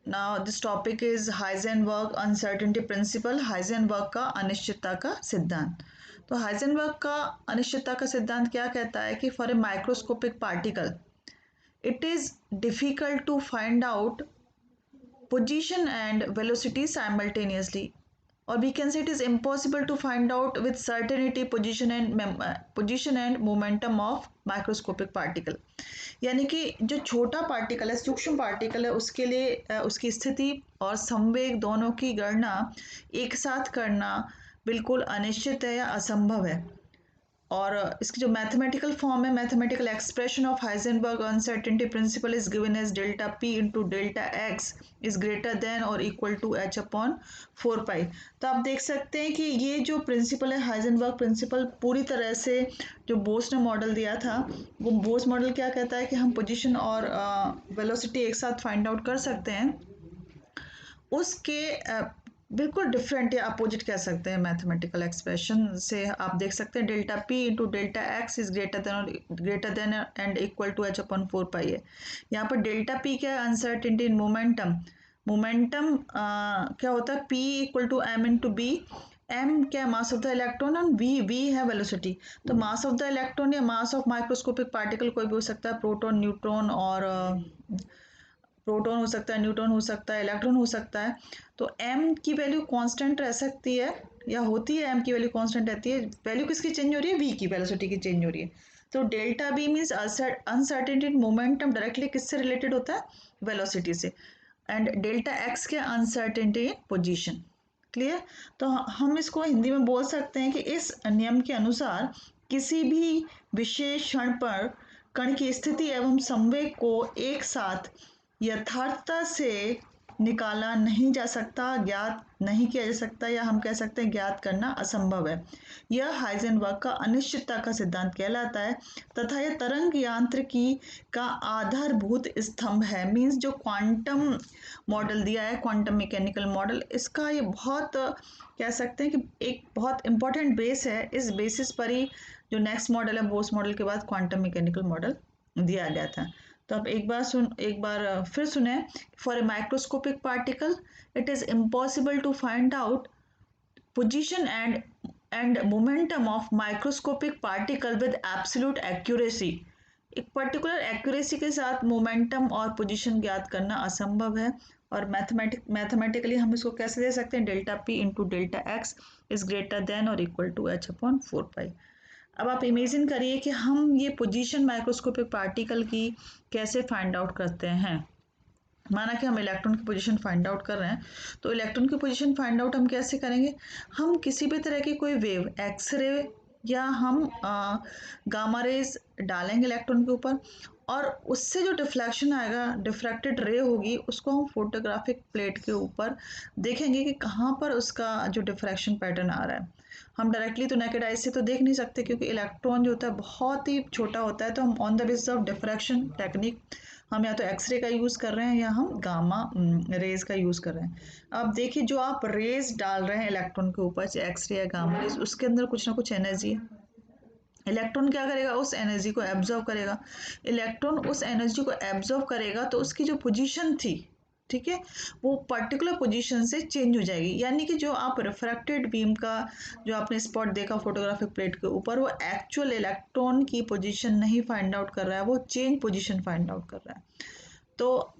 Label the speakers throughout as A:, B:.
A: Now this topic is Heisenberg uncertainty principal, Heisenberg का अनिश्चितता का सिद्धांत। तो हाइजेनबर्ग का अनिश्चितता का सिद्धांत क्या कहता है कि for a microscopic particle it is difficult to find out position and velocity simultaneously, or we can say it is impossible to find out with certainty position and momentum of microscopic particle। यानी कि जो छोटा particle है, सूक्ष्म particle है, उसके लिए उसकी स्थिति और संवेग दोनों की गणना एक साथ करना बिल्कुल अनिश्चित है या असंभव है। और इसकी जो मैथमेटिकल फॉर्म है, mathematical expression of Heisenberg uncertainty principle is given as delta P into delta X is greater than और equal to H upon 4 pi. तो आप देख सकते हैं कि ये जो प्रिंसिपल है, हाइजेनबर्ग प्रिंसिपल, पूरी तरह से जो बोस ने मॉडल दिया था, वो बोस मॉडल क्या कहता है कि हम पोजिशन और वेलोसिटी एक साथ फाइंड आउट कर सकते हैं, उसके बिल्कुल डिफरेंट या अपोजिट कह सकते हैं मैथमेटिकल एक्सप्रेशन से। आप देख सकते हैं delta P into delta X is greater than and equal to H upon 4 pi है। यहाँ पर डेल्टा पी क्या है? Uncertainty in momentum. मोमेंटम क्या होता है? P equal to M into B. M क्या? मास ऑफ द इलेक्ट्रॉन, और वी है वेलोसिटी। तो मास ऑफ द इलेक्ट्रॉन या मास ऑफ माइक्रोस्कोपिक पार्टिकल कोई भी हो सकता है, प्रोटॉन, न्यूट्रॉन, और प्रोटॉन हो सकता है, न्यूट्रॉन हो सकता है, इलेक्ट्रॉन हो सकता है। तो m की वैल्यू कांस्टेंट रह सकती है या होती है, m की वैल्यू कांस्टेंट रहती है। वैल्यू किसकी चेंज हो रही है? v की, वेलोसिटी की चेंज हो रही है। तो delta b means uncertainty momentum directly किससे रिलेटेड होता है? वेलोसिटी से। एंड डेल्टा x के अनसर्टेनिटी पोजीशन। क्लियर? तो हम इसको हिंदी में बोल सकते हैं कि इस नियम के अनुसार किसी भी विशेष क्षण पर कण की स्थिति एवं संवेग को एक साथ यथार्थता से निकाला नहीं जा सकता, ज्ञात नहीं किया जा सकता, या हम कह सकते हैं ज्ञात करना असंभव है। यह हाइजेनबर्ग का अनिश्चितता का सिद्धांत कहलाता है तथा यह तरंग यांत्रिकी का आधारभूत स्तंभ है। मीन्स जो क्वांटम मॉडल दिया है, क्वांटम मैकेनिकल मॉडल, इसका ये बहुत कह सकते हैं कि एक बहुत इंपॉर्टेंट बेस है। इस बेसिस पर ही जो नेक्स्ट मॉडल है, बोस मॉडल के बाद क्वांटम मैकेनिकल मॉडल दिया गया था। तो अब एक बार फिर सुने। For a microscopic particle it is impossible to find out position and momentum of microscopic particle with absolute accuracy. एक पर्टिकुलर एक्यूरेसी के साथ मोमेंटम और पोजीशन ज्ञात करना असंभव है। और मैथमेटिकली हम इसको कैसे दे सकते हैं? Delta P into delta X is greater than और इक्वल टू एच अपॉन 4 पाई। अब आप इमेजिन करिए कि हम ये पोजीशन माइक्रोस्कोपिक पार्टिकल की कैसे फाइंड आउट करते हैं। माना कि हम इलेक्ट्रॉन की पोजीशन फाइंड आउट कर रहे हैं, तो इलेक्ट्रॉन की पोजीशन फाइंड आउट हम कैसे करेंगे? हम किसी भी तरह की कोई वेव, एक्सरे या हम गामा रेज डालेंगे इलेक्ट्रॉन के ऊपर, और उससे जो डिफ्लेक्शन आएगा, डिफ्रैक्टेड रे होगी, उसको हम फोटोग्राफिक प्लेट के ऊपर देखेंगे कि कहाँ पर उसका जो डिफ्रैक्शन पैटर्न आ रहा है। हम डायरेक्टली तो नेकेड आई से तो देख नहीं सकते, क्योंकि इलेक्ट्रॉन जो होता है बहुत ही छोटा होता है। तो हम on the basis of diffraction technique हम या तो एक्सरे का यूज़ कर रहे हैं या हम गामा रेज का यूज़ कर रहे हैं। अब देखिए, जो आप रेज डाल रहे हैं इलेक्ट्रॉन के ऊपर, चाहे एक्सरे या गामा रेज, उसके अंदर कुछ ना कुछ एनर्जी है। इलेक्ट्रॉन क्या करेगा? उस एनर्जी को एब्जॉर्व करेगा। इलेक्ट्रॉन उस एनर्जी को एब्जॉर्व करेगा तो उसकी जो पोजीशन थी, ठीक है, वो पर्टिकुलर पोजीशन से चेंज हो जाएगी। यानी कि जो आप रिफ्रैक्टेड बीम का जो आपने स्पॉट देखा फोटोग्राफिक प्लेट के ऊपर, वो एक्चुअल इलेक्ट्रॉन की पोजीशन नहीं फाइंड आउट कर रहा है, वो चेंज पोजीशन फाइंड आउट कर रहा है। तो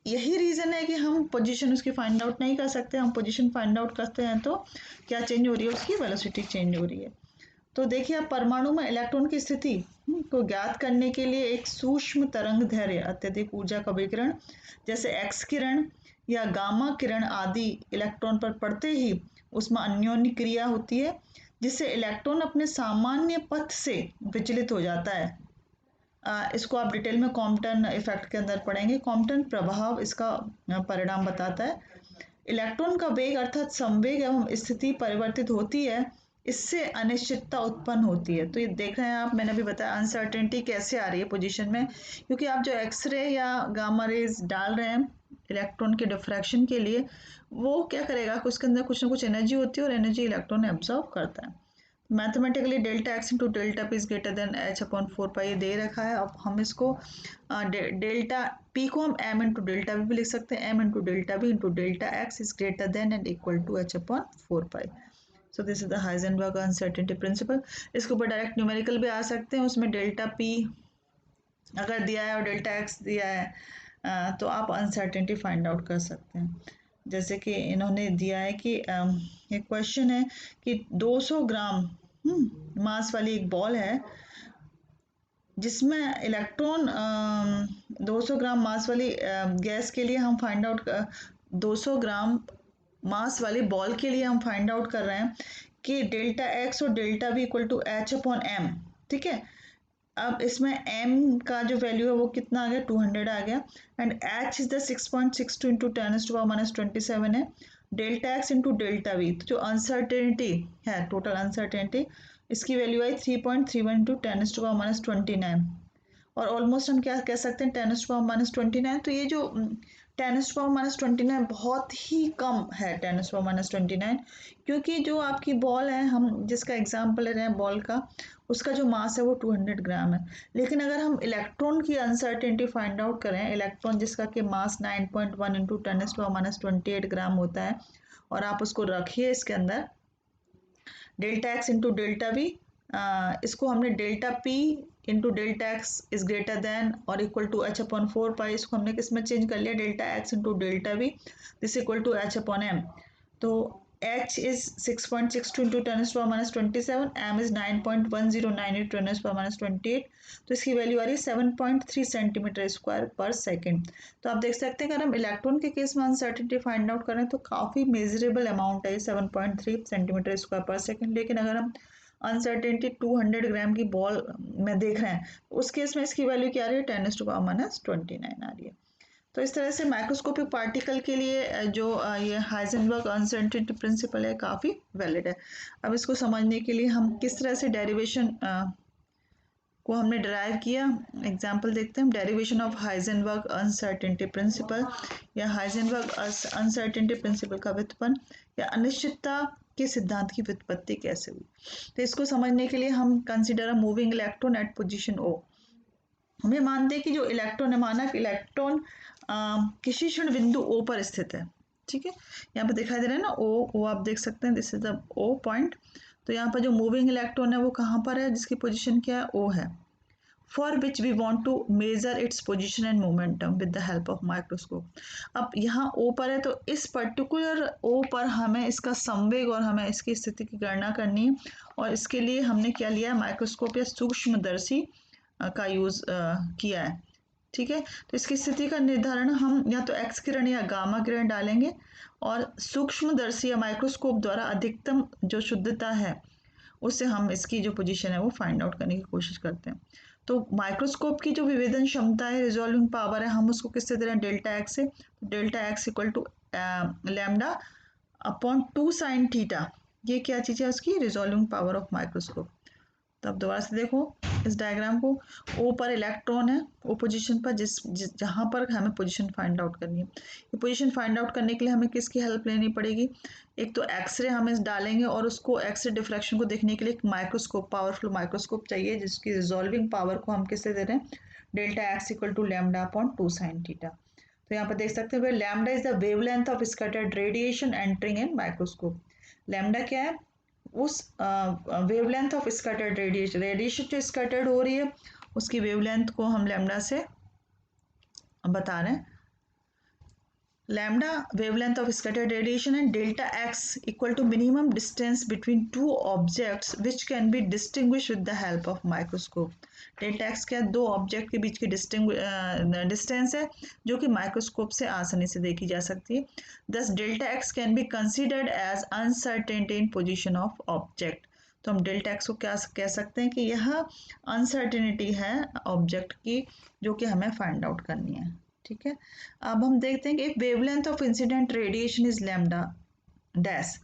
A: यही रीज़न है कि हम पोजीशन उसकी फाइंड आउट नहीं कर सकते। हम पोजीशन फाइंड आउट करते हैं तो क्या चेंज हो रही है? उसकी वेलोसिटी चेंज हो रही है। तो देखिए, आप परमाणु में इलेक्ट्रॉन की स्थिति को ज्ञात करने के लिए एक सूक्ष्म तरंग दैर्ध्य, अत्यधिक ऊर्जा का विकिरण जैसे एक्स किरण या गामा किरण आदि इलेक्ट्रॉन पर पड़ते ही उसमें अन्योन्य क्रिया होती है, जिससे इलेक्ट्रॉन अपने सामान्य पथ से विचलित हो जाता है। इसको आप डिटेल में कॉम्पटन इफेक्ट के अंदर पढ़ेंगे। कॉम्पटन प्रभाव इसका परिणाम बताता है। इलेक्ट्रॉन का वेग अर्थात संवेग एवं स्थिति परिवर्तित होती है, इससे अनिश्चितता उत्पन्न होती है। तो ये देख रहे हैं आप, मैंने अभी बताया अनसर्टेनिटी कैसे आ रही है पोजीशन में, क्योंकि आप जो एक्सरे या गामा रेज डाल रहे हैं इलेक्ट्रॉन के डिफ्रैक्शन के लिए, वो क्या करेगा? उसके अंदर कुछ ना कुछ एनर्जी होती है और एनर्जी इलेक्ट्रॉन एब्जॉर्व करता है। Mathematically delta x into delta p is greater then H upon 4 पाई ये दे रखा है। अब हम इसको डेल्टा पी को हम एम इंटू डेल्टा भी लिख सकते हैं, M into delta B into delta X is greater than and equal to H upon 4 pi. So this is the Heisenberg uncertainty principle. इसके ऊपर डायरेक्ट न्यूमेरिकल भी आ सकते हैं, उसमें डेल्टा पी अगर दिया है और डेल्टा एक्स दिया है तो आप अनसर्टेनिटी फाइंड आउट कर सकते हैं। जैसे कि इन्होंने दिया है कि एक क्वेश्चन है कि 200 ग्राम मास वाली एक बॉल है जिसमें इलेक्ट्रॉन 200 ग्राम मास वाली गैस के लिए हम फाइंड आउट 200 ग्राम मास वाली बॉल के लिए हम फाइंड आउट कर रहे हैं कि डेल्टा एक्स और delta B equal to H upon M. ठीक है, अब इसमें m का जो वैल्यू है वो कितना आ गया 200 आ गया and h is the 6.62 into 10⁻⁻27 है। Delta x into delta we, तो जो अनसर्टेनिटी है टोटल अनसर्टेनिटी इसकी वैल्यू आई 3.31 इंटू 10⁻⁻29 और ऑलमोस्ट हम क्या कह सकते हैं 10⁻⁻29। तो ये जो 10⁻⁻29 बहुत ही कम है 10⁻⁻29, क्योंकि जो आपकी बॉल है हम जिसका एग्जांपल ले रहे हैं बॉल का, उसका जो मास है वो 200 ग्राम है। लेकिन अगर हम इलेक्ट्रॉन की अनसर्टेनिटी फाइंड आउट करें, इलेक्ट्रॉन जिसका कि मास 9.1 इंटू 10⁻⁻28 ग्राम होता है और आप उसको रखिए इसके अंदर delta x into delta V, इसको हमने delta P into delta X is greater than और equal to H upon 4 pi, इसको हमने किस में चेंज कर लिया delta x into delta V this equal to H upon M. तो h is 6.62 into 10⁻⁻27, m is 9.1098 into 10⁻⁻28, तो इसकी वैल्यू आ रही है 7.3 सेंटीमीटर स्क्वायर पर सेकेंड। तो आप देख सकते हैं कि अगर हम इलेक्ट्रॉन के केस में अनसर्टेनिटी फाइंड आउट करें तो काफ़ी मेजरेबल अमाउंट है 7.3 सेंटीमीटर स्क्वायर पर सेकेंड। लेकिन अगर हम अनसर्टेनिटी 200 ग्राम की बॉल में देख रहे हैं उस केस में इसकी वैल्यू क्या आ रही है 10⁻⁻29 आ रही है। तो इस तरह से माइक्रोस्कोपिक पार्टिकल के लिए जो ये हाइजेनबर्ग अनसर्टेनिटी प्रिंसिपल है काफ़ी वैलिड है। अब इसको समझने के लिए हम किस तरह से डेरिवेशन को हमने डिराइव किया, एग्जांपल देखते हैं। Derivation of Heisenberg uncertainty principal या हाइजेनबर्ग अनसर्टेनिटी प्रिंसिपल का व्युत्पन्न या अनिश्चितता के सिद्धांत की व्युत्पत्ति कैसे हुई। तो इसको समझने के लिए हम consider a moving electron at position O. हमें मानते हैं कि जो इलेक्ट्रॉन है, माना कि इलेक्ट्रॉन किसी क्षण बिंदु ओ पर स्थित है। ठीक है, यहाँ पर दिखाई दे रहा है ना ओ आप देख सकते हैं, this is the O point. तो यहाँ पर जो मूविंग इलेक्ट्रॉन है वो कहाँ पर है, जिसकी पोजीशन क्या है ओ है, for which we want to measure its position and momentum with the help of microscope. अब यहाँ ओ पर है तो इस पर्टिकुलर ओ पर हमें इसका संवेग और हमें इसकी स्थिति की गणना करनी है और इसके लिए हमने क्या लिया है माइक्रोस्कोप या सूक्ष्मदर्शी का यूज़ किया है। ठीक है, तो इसकी स्थिति का निर्धारण हम या तो एक्स किरण या गामा किरण डालेंगे और सूक्ष्मदर्शी या माइक्रोस्कोप द्वारा अधिकतम जो शुद्धता है उससे हम इसकी जो पोजीशन है वो फाइंड आउट करने की कोशिश करते हैं। तो माइक्रोस्कोप की जो विभेदन क्षमता है, रिजॉल्विंग पावर है, हम उसको किससे दे रहे हैं डेल्टा एक्स से। Delta x equal to lambda upon 2 sine theta, ये क्या चीज़ है उसकी रिजॉल्विंग पावर ऑफ माइक्रोस्कोप। तो अब दोबारा से देखो इस डायग्राम को, ओ पर इलेक्ट्रॉन है, ओ पोजीशन पर जहाँ पर हमें पोजीशन फाइंड आउट करनी है। ये पोजीशन फाइंड आउट करने के लिए हमें किसकी हेल्प लेनी पड़ेगी, एक तो एक्सरे हम इस डालेंगे और उसको एक्सरे डिफ्रैक्शन को देखने के लिए एक माइक्रोस्कोप, पावरफुल माइक्रोस्कोप चाहिए जिसकी रिजॉल्विंग पावर को हम किससे दे रहे हैं delta x equal to lambda upon 2 sine theta. तो यहाँ पर देख सकते हैं lambda is the wavelength of scattered radiation entering in microscope. Lambda क्या है, उस वेवलेंथ ऑफ स्कैटर्ड रेडिएशन जो स्कैटर्ड हो रही है उसकी वेवलेंथ को हम लैम्डा से बता रहे हैं। Lambda wavelength of scattered radiation and delta x equal to minimum distance between two objects which can be distinguish with the help of microscope. Delta X क्या, दो ऑब्जेक्ट के बीच की डिस्टेंस है जो कि माइक्रोस्कोप से आसानी से देखी जा सकती है। दस delta x can be considered as uncertainty in position of object. तो हम डेल्टा एक्स को क्या कह सकते हैं कि यह अनसर्टेनिटी है ऑब्जेक्ट की जो कि हमें फाइंड आउट करनी है। ठीक है, अब हम देखते हैं कि if wavelength of incident radiation is lambda dash,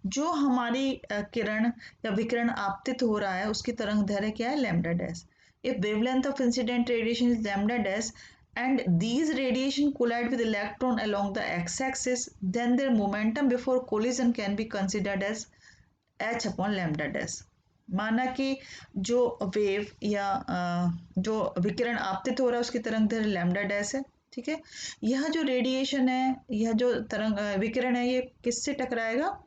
A: जो हमारी किरण या विकिरण आपतित हो रहा है उसकी तरंग दैर्घ्य क्या है lambda dash. If wavelength of incident radiation is lambda dash and these radiation collide with electron along the x-axis, then their momentum before collision can be considered as h upon lambda dash। माना कि जो wave या जो विकिरण आपतित हो रहा है उसकी तरंग दैर्घ्य लैम्डा डैश है, ठीक है। यह जो रेडिएशन है, यह जो तरंग विकिरण है, ये किससे टकराएगा?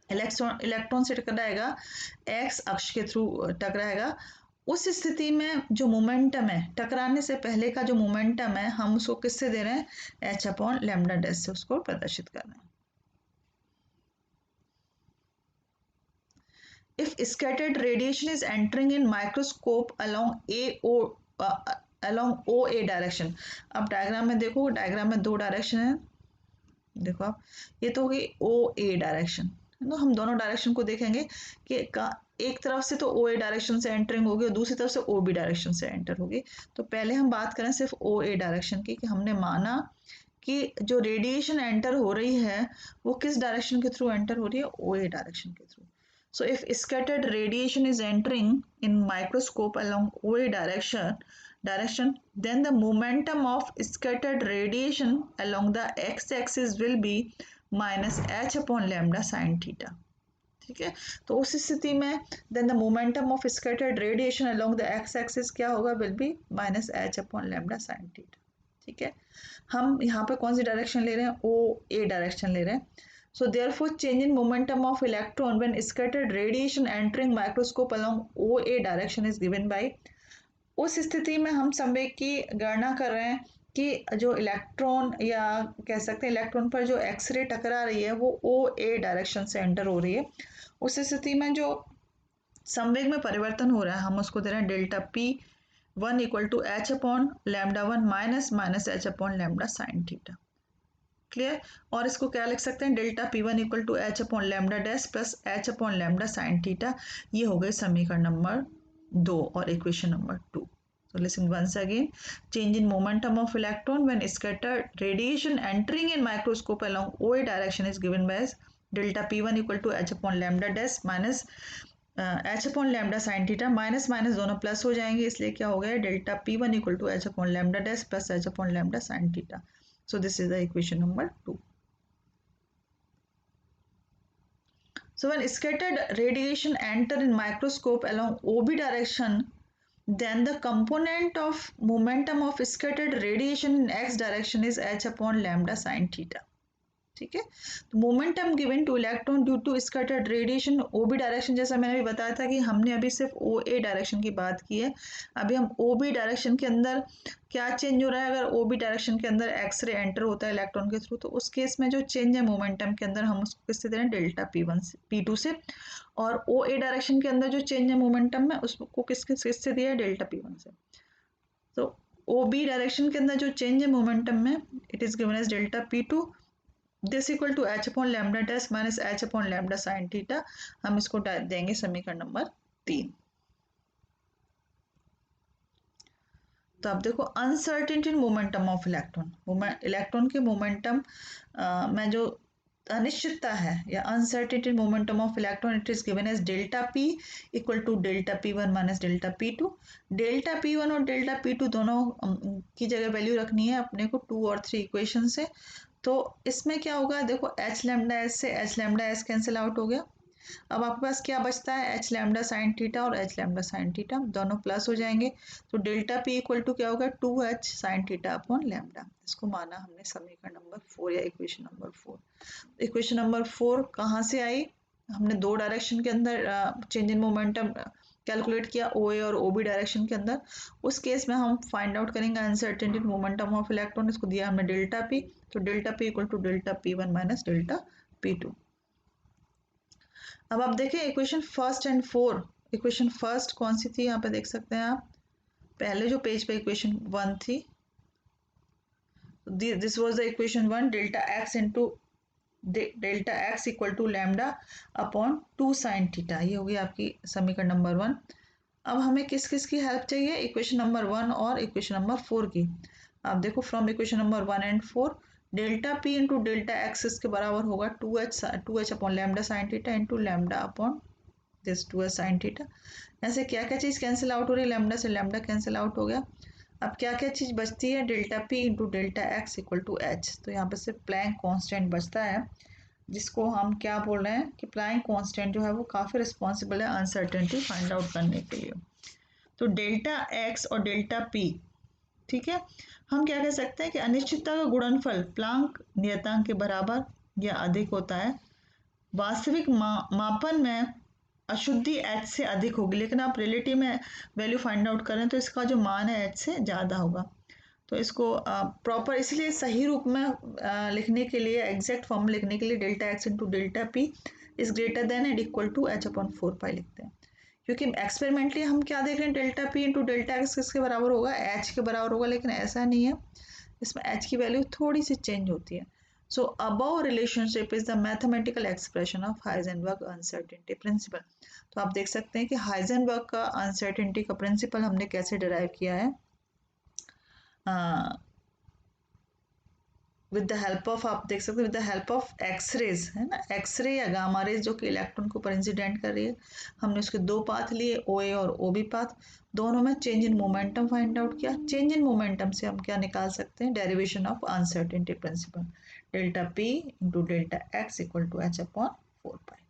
A: इलेक्ट्रॉन से टकराएगा, एक्स अक्ष के थ्रू टकराएगा। उस स्थिति में जो मोमेंटम है, टकराने से पहले का जो मोमेंटम है, हम उसको किससे दे रहे हैं? एच अपॉन लैम्डा डैश से उसको प्रदर्शित कर रहे हैं। If scattered radiation is entering in microscope along OA direction, अब डायग्राम में देखो, डायग्राम में दो डायरेक्शन है, देखो आप, ये तो होगी ओ ए डायरेक्शन, तो हम दोनों डायरेक्शन को देखेंगे कि एक तरफ से तो ओ ए डायरेक्शन से एंटरिंग होगी और दूसरी तरफ से ओ बी डायरेक्शन से एंटर होगी। तो पहले हम बात करें सिर्फ ओ ए डायरेक्शन की, कि हमने माना कि जो रेडिएशन एंटर हो रही है वो किस डायरेक्शन के थ्रू एंटर हो रही है? ओ ए डायरेक्शन के through. So if scattered radiation is entering in microscope along OA direction, then the momentum of scattered radiation along the x-axis will be minus h upon lambda sin theta. ठीक है, तो उस स्थिति में then the momentum of scattered radiation along the x-axis क्या होगा? will be minus h upon lambda sin theta. ठीक है, हम यहाँ पे कौन सी डायरेक्शन ले रहे हैं? ओ ए डायरेक्शन ले रहे हैं। So therefore, change in momentum of electron when scattered radiation entering microscope along OA direction is given by, उस स्थिति में हम संवेग की गणना कर रहे हैं कि जो इलेक्ट्रॉन या कह सकते हैं इलेक्ट्रॉन पर जो एक्सरे टकरा रही है वो ओ ए डायरेक्शन से एंटर हो रही है। उस स्थिति में जो संवेग में परिवर्तन हो रहा है हम उसको दे रहे हैं delta p one equal to H upon lambda one minus h upon lambda sine theta. Clear? और इसको क्या लिख सकते हैं? Delta p one equal to H upon lambda dash plus h upon lambda sine theta. ये हो गए समीकरण नंबर 2 और equation number 2। So listen once again. Change in momentum of electron when scattered radiation entering in microscope along OA direction is given by as delta P1 equal to h upon lambda dash minus h upon lambda sin theta। Minus minus दोनों plus हो जाएंगे, इसलिए क्या हो गया? Delta P1 equal to h upon lambda dash plus h upon lambda sin theta। So this is the equation number 2. So when scattered radiation enter in microscope along OB direction, then the component of momentum of scattered radiation in x direction is h upon lambda sin theta। ठीक है, तो momentum given to electron due to scattered radiation OB direction, जैसा मैंने अभी बताया था कि हमने अभी सिर्फ ओ ए डायरेक्शन की बात की है। अभी हम ओ बी डायरेक्शन के अंदर क्या चेंज हो रहा है? अगर ओ बी डायरेक्शन के अंदर एक्सरे एंटर होता है इलेक्ट्रॉन के थ्रू, तो उस केस में जो चेंज है मोमेंटम के अंदर हम उसको किससे दे रहे हैं? डेल्टा पी वन से पी टू से। और ओ ए डायरेक्शन के अंदर जो चेंज है मोमेंटम में उसको किससे दिया है? डेल्टा पी वन से। तो ओ बी डायरेक्शन के अंदर जो चेंज है मोमेंटम में, it is given as delta p two this equal to H upon lambda dash minus h upon lambda sine theta. हम इसको देंगे समीकरण नंबर 3। तो अब देखो uncertainty in momentum of electron, electron के मोमेंटम में जो अनिश्चितता है या uncertainty in momentum of electron, it is given as delta p equal to delta p one minus delta p two. Delta p one और डेल्टा पी टू दोनों की जगह वैल्यू रखनी है अपने को 2 और 3 इक्वेशन से। तो इसमें क्या होगा? देखो एच लैम्डा एस से H lambda S cancel out हो गया। अब आपके पास क्या बचता है? एच लैम्डा साइन थीटा और एच लैम्डा साइन थीटा दोनों प्लस हो जाएंगे। तो डेल्टा पी इक्वल टू क्या होगा? 2h sine theta upon lambda. इसको माना हमने समीकरण नंबर 4 या इक्वेशन नंबर 4। इक्वेशन नंबर 4 कहाँ से आई? हमने दो डायरेक्शन के अंदर चेंज इन मोमेंटम कैलकुलेट किया, ओ ए और ओ बी डायरेक्शन के अंदर। उस केस में हम फाइंड आउट करेंगे अनसर्टेनिटी मोमेंटम ऑफ इलेक्ट्रॉन। इसको दिया हमने डेल्टा पी, तो delta p equal to delta p one minus delta p two. अब आप देखें equation first and 4। Equation first कौन सी थी? यहाँ पे देख सकते हैं आप, पहले जो पेज पे इक्वेशन 1 थी, this was the equation 1, delta x into delta x equal to lambda upon 2 sine theta. ये होगी आपकी समीकरण नंबर 1। अब हमें किस किस की हेल्प चाहिए? इक्वेशन नंबर 1 और इक्वेशन नंबर 4 की। आप देखो from equation number 1 and 4, delta P into delta x इसके बराबर होगा 2h upon lambda sine theta into lambda upon this 2h sine theta. ऐसे क्या क्या चीज़ कैंसिल आउट हो रही है? लैम्डा से लैम्डा कैंसिल आउट हो गया। अब क्या क्या चीज़ बचती है? Delta P into delta x equal to h. तो यहाँ पर सिर्फ प्लैंक कॉन्स्टेंट बचता है। जिसको हम क्या बोल रहे हैं कि प्लैंक कांस्टेंट जो है वो काफ़ी रिस्पॉन्सिबल है अनसर्टेनिटी फाइंड आउट करने के लिए। तो डेल्टा एक्स और डेल्टा पी, ठीक है, हम क्या कह सकते हैं कि अनिश्चितता का गुणनफल प्लैंक नियतांक के बराबर या अधिक होता है। वास्तविक मापन में अशुद्धि एच से अधिक होगी, लेकिन आप रिलेटिव में वैल्यू फाइंड आउट करें तो इसका जो मान है एच से ज़्यादा होगा। तो इसको प्रॉपर इसलिए सही रूप में लिखने के लिए, एग्जैक्ट फॉर्म लिखने के लिए delta x into delta p is greater than and equal to H upon 4 pi लिखते हैं, क्योंकि एक्सपेरिमेंटली हम क्या देख रहे हैं, delta P into delta x किसके बराबर होगा, एच के बराबर होगा, लेकिन ऐसा नहीं है, इसमें एच की वैल्यू थोड़ी सी चेंज होती है। So above relationship is the mathematical expression of Heisenberg uncertainty principle. तो आप देख सकते हैं कि हाइजेनबर्ग का अनसर्टेनिटी का प्रिंसिपल हमने कैसे डिराइव किया है, विद द हेल्प ऑफ, आप देख सकते हैं with the help of X rays, है ना, एक्सरे या गामा रेज जो कि इलेक्ट्रॉन के ऊपर इंसिडेंट कर रही है। हमने उसके दो पाथ लिए, ओ ए और ओ बी पाथ, दोनों में change in momentum find out किया। चेंज इन मोमेंटम से हम क्या निकाल सकते हैं, derivation of uncertainty principle, delta P into delta x equal to H upon 4 pi.